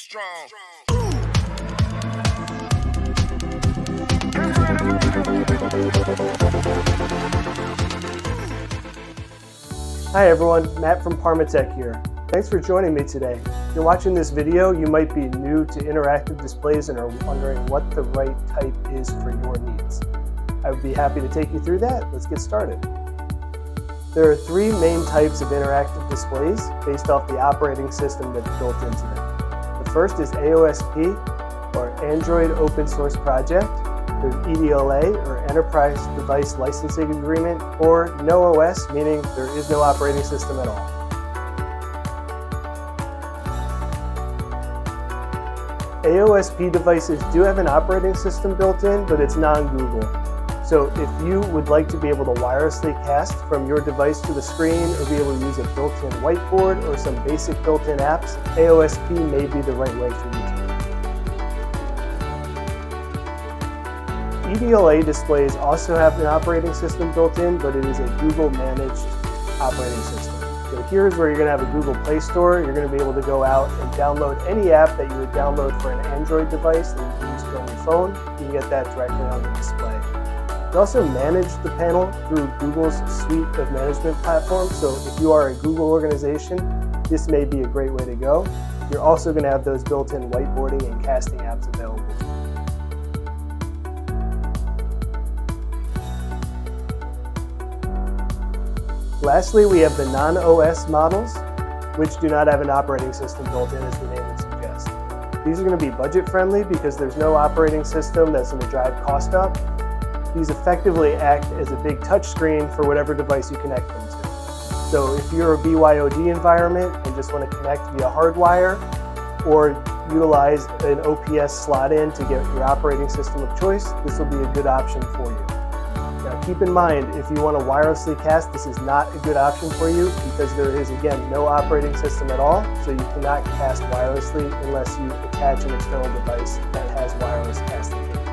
strong. Hi everyone, Matt from parmeTECH here. Thanks for joining me today. If you're watching this video, you might be new to interactive displays and are wondering what the right type is for your needs. I would be happy to take you through that. Let's get started. There are three main types of interactive displays based off the operating system that's built into them. The first is AOSP, or Android Open Source Project. There's EDLA, or Enterprise Device Licensing Agreement, or no OS, meaning there is no operating system at all. AOSP devices do have an operating system built in, but it's non-Google. So if you would like to be able to wirelessly cast from your device to the screen or be able to use a built-in whiteboard or some basic built-in apps, AOSP may be the right way for you to. EDLA displays also have an operating system built in, but it is a Google-managed operating system. So here's where you're going to have a Google Play Store. You're going to be able to go out and download any app that you would download for an Android device that you can use on your phone. You can get that directly on the display. You also manage the panel through Google's suite of management platforms. So if you are a Google organization, this may be a great way to go. You're also going to have those built-in whiteboarding and casting apps available. Lastly, we have the non-OS models, which do not have an operating system built in, as the name would suggest. These are going to be budget-friendly because there's no operating system that's going to drive cost up. These effectively act as a big touch screen for whatever device you connect them to. So if you're a BYOD environment and just want to connect via hardwire or utilize an OPS slot-in to get your operating system of choice, this will be a good option for you. Now keep in mind, if you want to wirelessly cast, this is not a good option for you because there is, again, no operating system at all, so you cannot cast wirelessly unless you attach an external device that has wireless casting capabilities.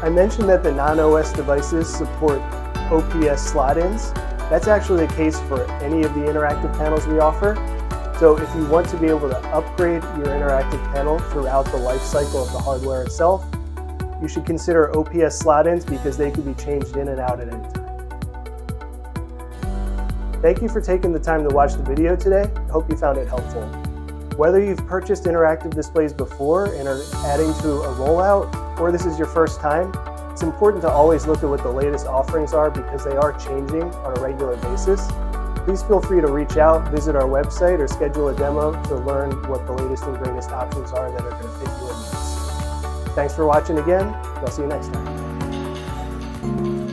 I mentioned that the non-OS devices support OPS slot-ins. That's actually the case for any of the interactive panels we offer. So if you want to be able to upgrade your interactive panel throughout the life cycle of the hardware itself, you should consider OPS slot-ins because they can be changed in and out at any time. Thank you for taking the time to watch the video today. I hope you found it helpful. Whether you've purchased interactive displays before and are adding to a rollout, or this is your first time, it's important to always look at what the latest offerings are because they are changing on a regular basis. Please feel free to reach out, visit our website, or schedule a demo to learn what the latest and greatest options are that are going to fit your needs. Thanks for watching again. I'll see you next time.